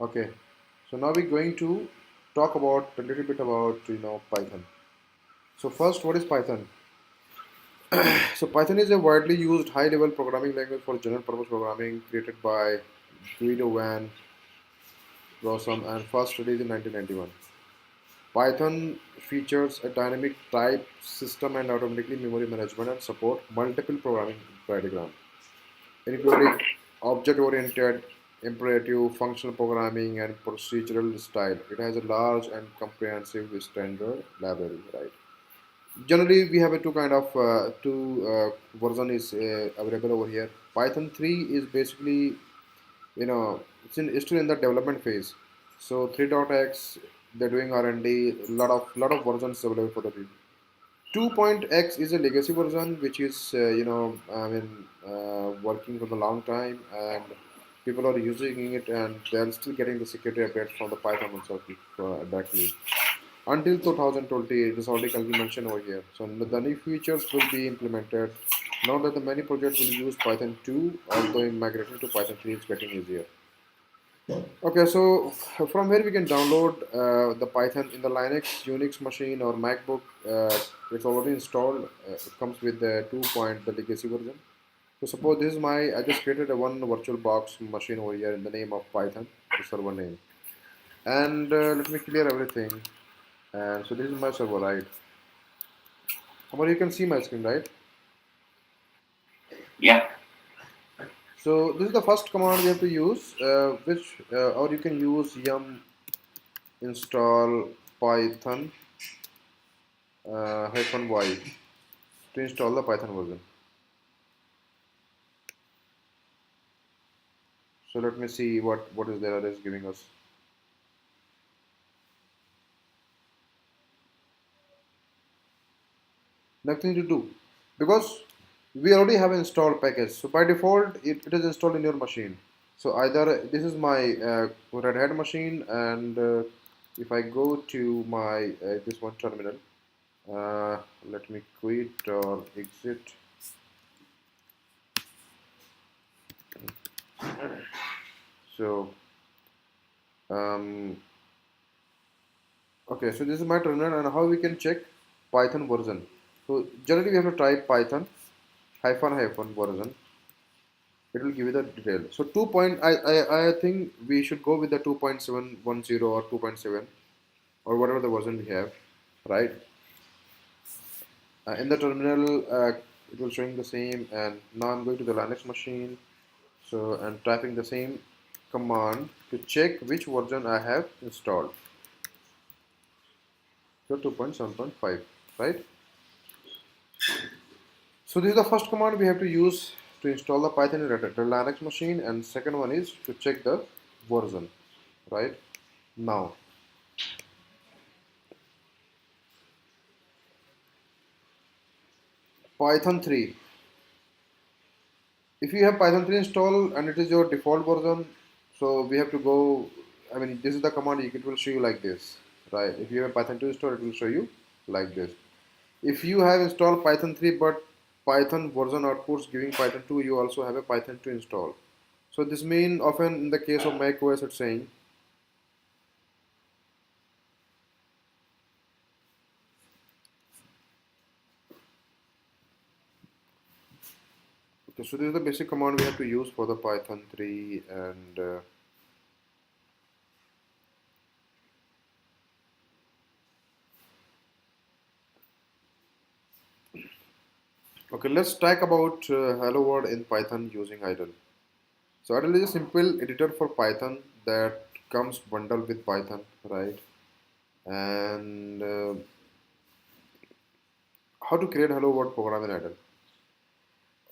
Okay, so now we're going to talk about a little bit about Python. So first, what is Python? So Python is a widely used high-level programming language for general-purpose programming created by Guido van Rossum and first released in 1991. Python features a dynamic type system and automatically memory management and support multiple programming paradigms, including object-oriented, imperative, functional programming, and procedural style. It has a large and comprehensive standard library, right? Generally, we have a two version is available over here. Python 3 is basically it's still in the development phase. So 3.x they're doing R&D. Lot of versions available for the people. 2.x is a legacy version which is working for a long time, and people are using it, and they're still getting the security updates from the Python itself directly until 2020. It is already currently mentioned over here. So the new features will be implemented now that the many projects will use Python 2, although in migrating to Python 3 it's getting easier. Okay, so from where we can download the Python in the Linux, Unix machine or MacBook. It's already installed. It comes with the 2 point the legacy version. So suppose this is I just created a one virtual box machine over here in the name of Python, the server name. And let me clear everything. And so this is my server, right? But you can see my screen, right? Yeah, So this is the first command we have to use, or you can use yum install python -y to install the Python version. So let me see what is there that is giving us. Nothing to do because we already have an installed package. So by default, it is installed in your machine. So either this is my Red Hat machine, and if I go to my this one terminal, let me quit or exit. So um, okay, so this is my terminal, and how we can check Python version. So generally we have to type Python hyphen version. It will give you the detail. So 2 point, I think we should go with the 2.710 or 2.7 or whatever the version we have, right? In the terminal, it will showing the same, and now I'm going to the Linux machine. So I'm typing the same command to check which version I have installed. So 2.7.5, right? So this is the first command we have to use to install the Python in the Linux machine, and second one is to check the version, right? Now Python 3. If you have Python 3 installed and it is your default version, so we have to go. I mean, this is the command. It will show you like this, right? If you have Python 2 installed, it will show you like this. If you have installed Python 3 but Python version outputs giving Python 2, you also have a Python 2 installed. So this means often in the case of Mac OS, it's saying okay. So this is the basic command we have to use for the Python 3, and okay. Let's talk about Hello World in Python using idle. So idle is a simple editor for Python that comes bundled with Python, right? And how to create Hello World program in idle.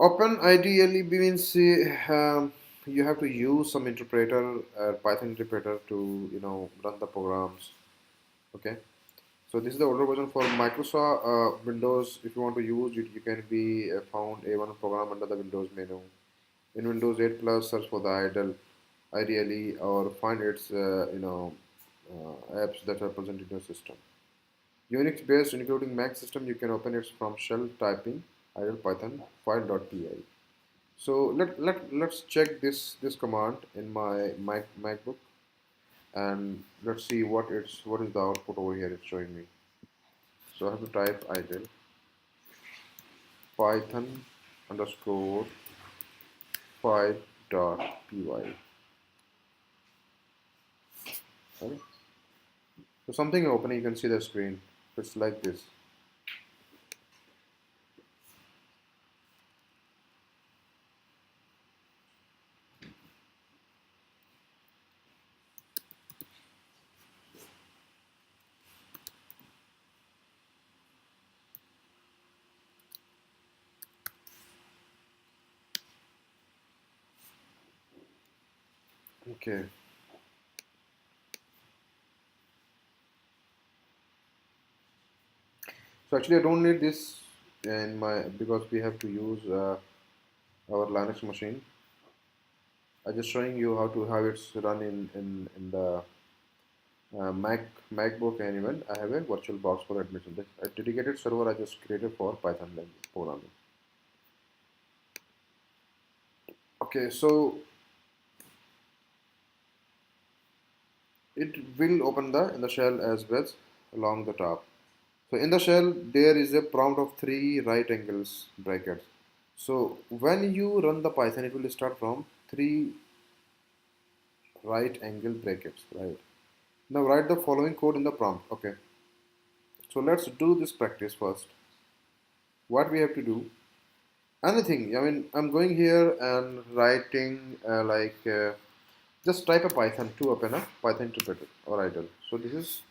Open ideally means you have to use some interpreter, Python interpreter to run the programs. Okay. So this is the older version for Microsoft Windows. If you want to use it, you can be found A1 program under the Windows menu. In Windows 8 Plus, search for the idle ideally, or find its apps that are present in your system. Unix based, including Mac system, you can open it from shell typing idle python file.py. So let's check this command in my MacBook. and let's see what is the output over here it's showing me. So I have to type idle python underscore 5.py. Okay. So something opening, you can see the screen. It's like this. Okay. So actually I don't need this in my, because we have to use our Linux machine. I'm just showing you how it's run in the MacBook, and even I have a virtual box for admission. A dedicated server I just created for Python language programming. Okay, so it will open the in the shell as well along the top. So in the shell there is a prompt of three right angles brackets. So when you run the Python, it will start from three right angle brackets, right? Now write the following code in the prompt. Okay, so let's do this practice first. What we have to do, anything. I mean, I'm going here and writing just type a Python to open a Python interpreter or idle. So this is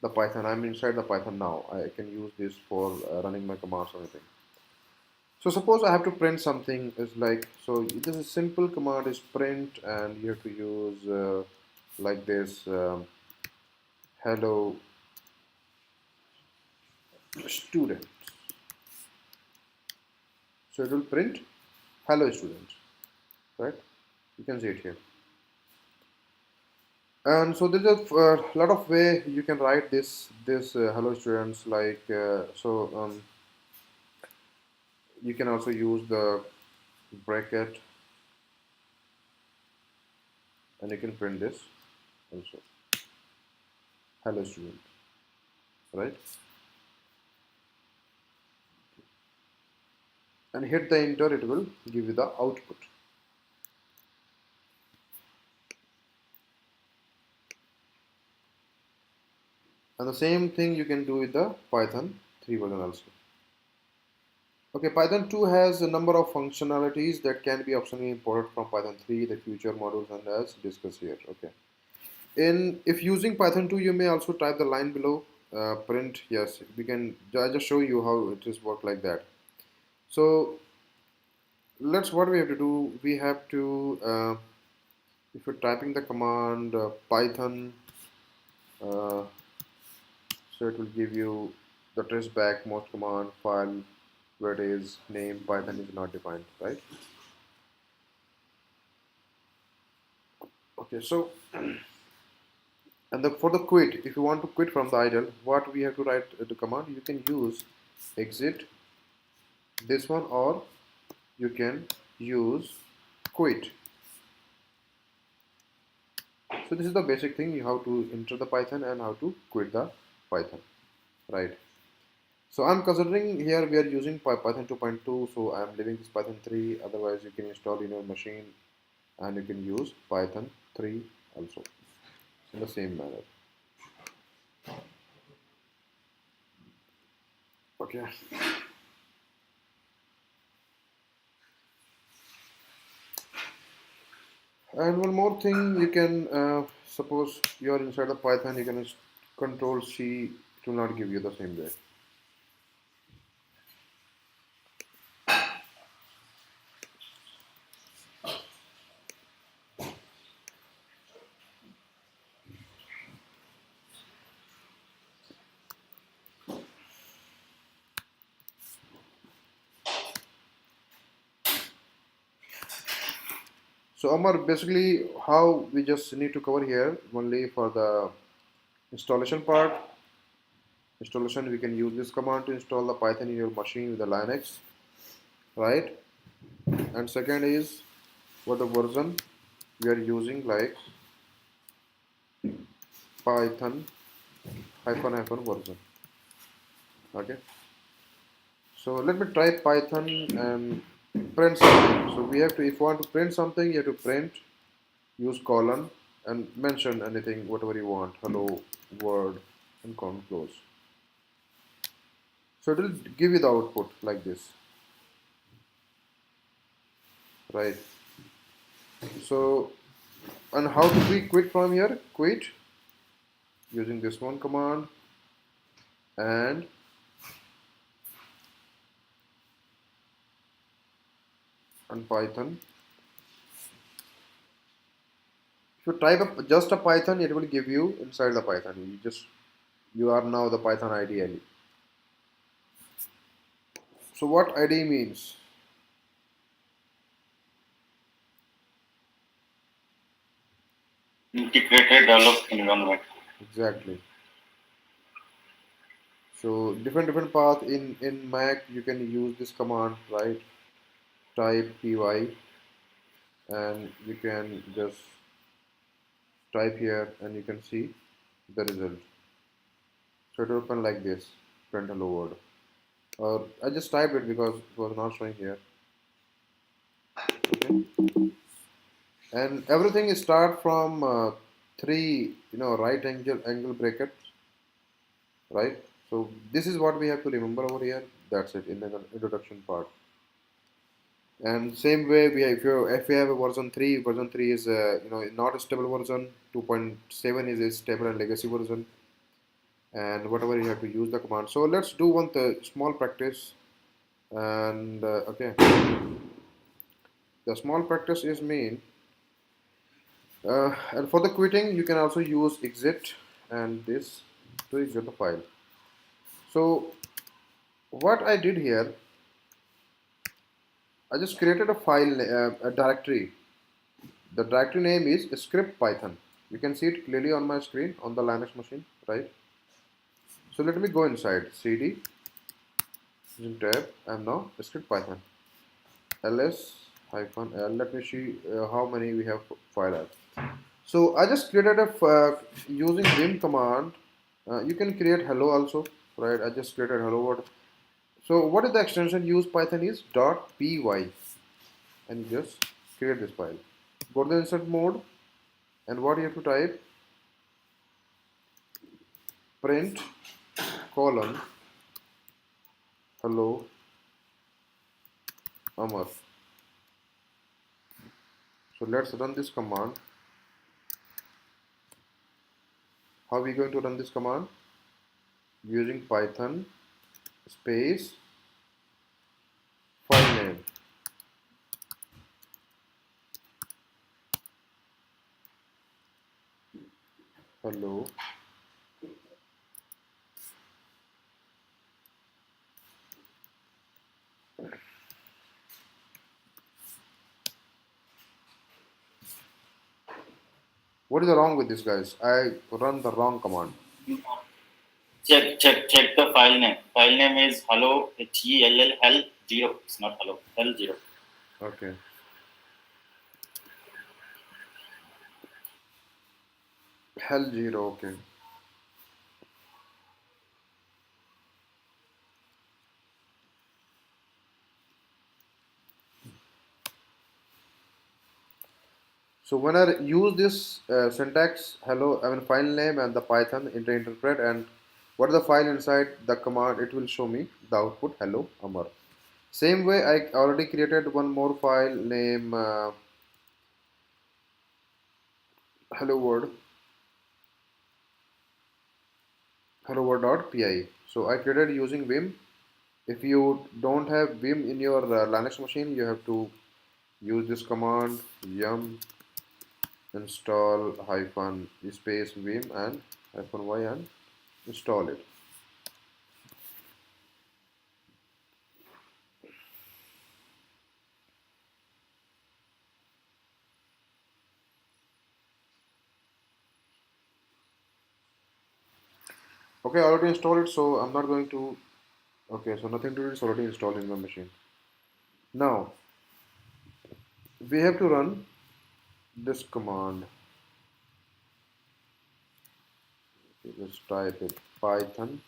the Python. I'm inside the Python now. I can use this for running my commands or anything. So suppose I have to print something is like, so this is simple command is print, and you have to use like this hello student. So it will print hello student, right? You can see it here. And so there's a lot of way you can write this hello students, like you can also use the bracket, and you can print this also hello student, right? And hit the enter, it will give you the output. And the same thing you can do with the Python 3 version also. Okay, Python 2 has a number of functionalities that can be optionally imported from Python 3, the future modules, and as discussed here. Okay. If using Python 2, you may also type the line below, print. Yes, we can. I just show you how it is work like that. So what we have to do. We have to, if you're typing the command Python, uh, so it will give you the traceback most command file where it is name Python is not defined, right? Okay, so and for the quit, if you want to quit from the idle, what we have to write the command, you can use exit this one, or you can use quit. So this is the basic thing, you have to enter the Python and how to quit the Python, right? So I'm considering here we are using Python 2.2, so I'm leaving this Python 3. Otherwise you can install in your machine and you can use Python 3 also in the same manner. Okay. And one more thing, you can suppose you are inside the Python, you can control C, it will not give you the same way. So Omar, basically how we just need to cover here only for the installation part. Installation, we can use this command to install the Python in your machine with the Linux, right? And second is what the version we are using, like python hyphen version. Okay, so let me try python and print something. So we have to, if you want to print something, you have to print, use colon and mention anything, whatever you want, hello world, and colon close. So it will give you the output like this, right? So, and how do we quit from here? Quit using this one command and Python. If you type up just a Python, it will give you inside the Python. You are now the Python IDE. So what IDE means? Integrated developed environment. Exactly. So different path in Mac you can use this command, right? Type py and you can just type here and you can see the result. So it will open like this, print hello world. Or I just typed it because it was not showing here. Okay, and everything is start from three, right angle brackets, right? So this is what we have to remember over here. That's it in the introduction part. And same way we have, if you have a version 3 is not a stable version. 2.7 is a stable and legacy version, and whatever you have to use the command. So let's do one small practice. And okay, the small practice is mean, and for the quitting you can also use exit and this to exit the file. So what I did here, I just created a file, a directory. The directory name is script python. You can see it clearly on my screen on the Linux machine, right? So let me go inside cd using tab and now script python ls hyphen l. Let me see how many we have file. So I just created a using vim command. You can create hello also, right? I just created hello world. So what is the extension used Python is .py, and just create this file. Go to the insert mode, and what you have to type, print colon hello Amar. So let's run this command. How are we going to run this command? Using Python space file name hello. What is wrong with this, guys? I run the wrong command. Check the file name. File name is hello hell 0. It's not hello hell 0. Okay. Hell 0. Okay. So when I use this syntax hello, I mean file name and the Python interpret, and what is the file inside the command, it will show me the output hello Amar. Same way I already created one more file name hello world hello world.py. So I created using vim. If you don't have vim in your Linux machine, you have to use this command yum install hyphen space vim and hyphen y and install it. Okay, I already installed it, so I'm not going to. Okay, so nothing to do, it's already installed in my machine. Now we have to run this command. let's type it Python.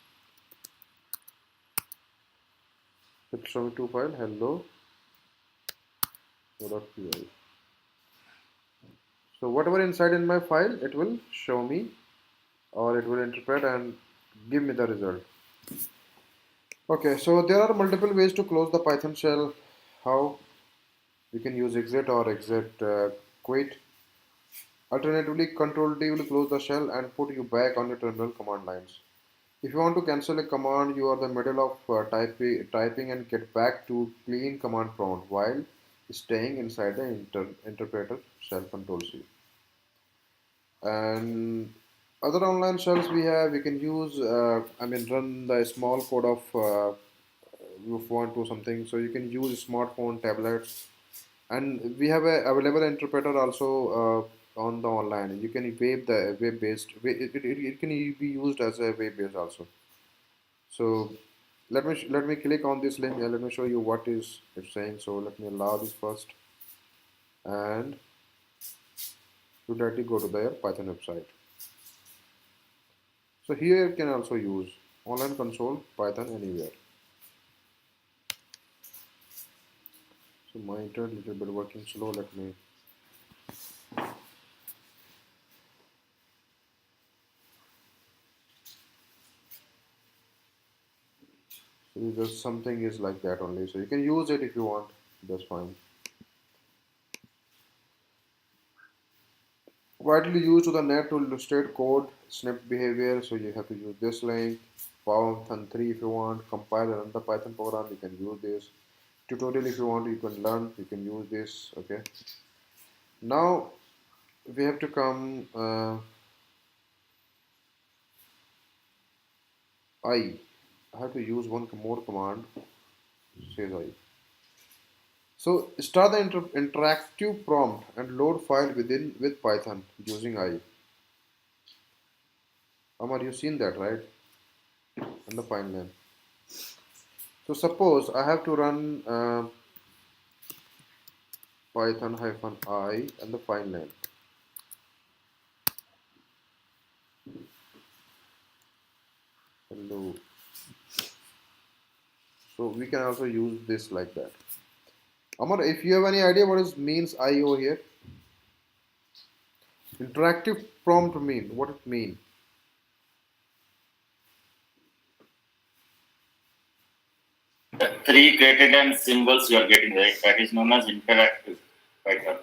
It show me two file hello .py. So whatever inside in my file, it will show me, or it will interpret and give me the result. Okay, so there are multiple ways to close the Python shell. How? You can use exit or exit quit. Alternatively, Control D will close the shell and put you back on your terminal command lines. If you want to cancel a command, you are in the middle of typing and get back to clean command prompt while staying inside the interpreter shell Control C. And other online shells we can use, run the small code of if you want to something. So you can use smartphone, tablets, and we have a available interpreter also on the online. You can web the web based. It can be used as a web based also. So let me click on this link and let me show you what is it saying. So let me allow this first, and you directly go to their Python website. So here you can also use online console Python anywhere. So my internet little bit working slow. Let me. So just something is like that only. So you can use it if you want. That's fine. Widely used to the net to illustrate code snip behavior. So you have to use this link. Python 3 if you want. Compile and run the Python program. You can use this. Tutorial if you want. You can learn. You can use this. Okay. Now we have to come. I have to use one more command. Says I. So start the interactive prompt and load file within with Python using I. Amar, you seen that right? And the file name. So suppose I have to run Python -i and the file name. Hello. So we can also use this like that. Amar, if you have any idea what is means I over here, interactive prompt mean what it mean? The three created and symbols you are getting, right? That is known as interactive Python.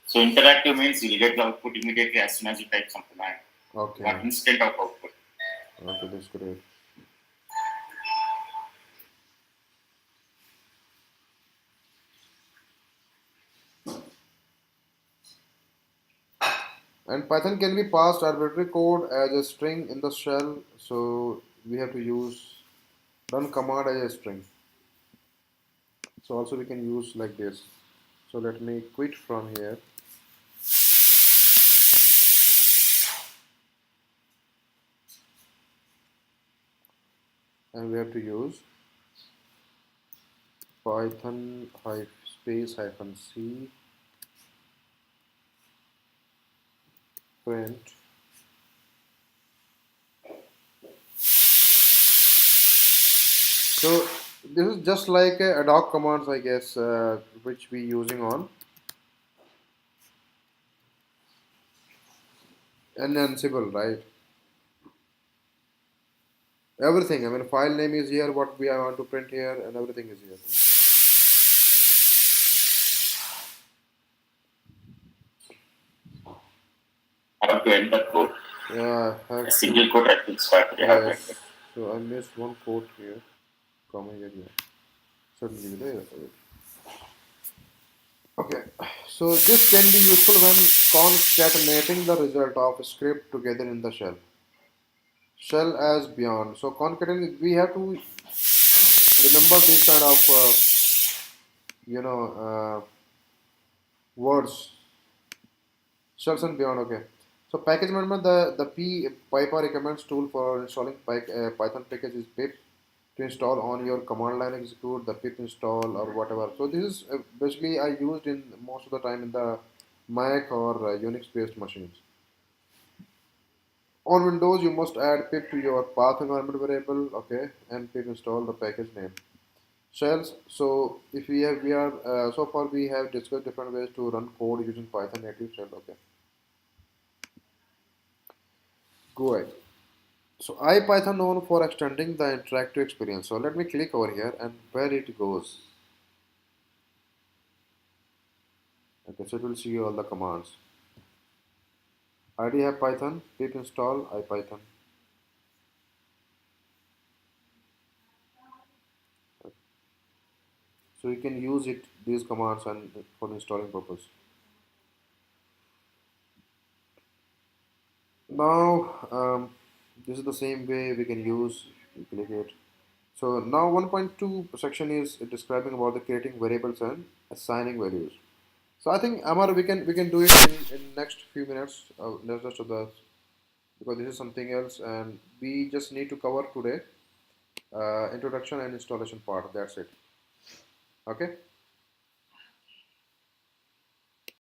So interactive means you will get the output immediately as soon as you type some command. You want Okay. instant of output. Okay, that's great. And Python can be passed arbitrary code as a string in the shell. So we have to use run command as a string. So also we can use like this. So let me quit from here. And we have to use Python space hyphen C print. So this is just like a ad hoc commands, I guess, which we using on and Ansible, right? Everything. I mean, file name is here. What we want to print here, and everything is here. How to enter code. Yeah, I A have to. single code that will start. You have to enter. Yes. So I missed one quote here. Comma here. Certainly there. Okay. So this can be useful when concatenating the result of a script together in the shell. Shell as beyond. So concatenate. We have to remember this kind of words. Shells and beyond. Okay. So package management. The PyPy recommends tool for installing Python package is pip to install on your command line execute the pip install or whatever. So this is basically I used in most of the time in the Mac or Unix based machines. On Windows, you must add pip to your path environment variable, okay, and pip install the package name. Shells. So if we are so far we have discussed different ways to run code using Python native shell. Okay, go ahead. So IPython known for extending the interactive experience. So let me click over here and where it goes. Okay, so it will see all the commands. I already have Python. Pip install IPython. So you can use it these commands and for installing purpose. Now this is the same way we can use. You click it. So now 1.2 section is describing about the creating variables and assigning values. So I think Amar we can do it in next few minutes. Let's just do that because this is something else and we just need to cover today introduction and installation part. That's it. Okay.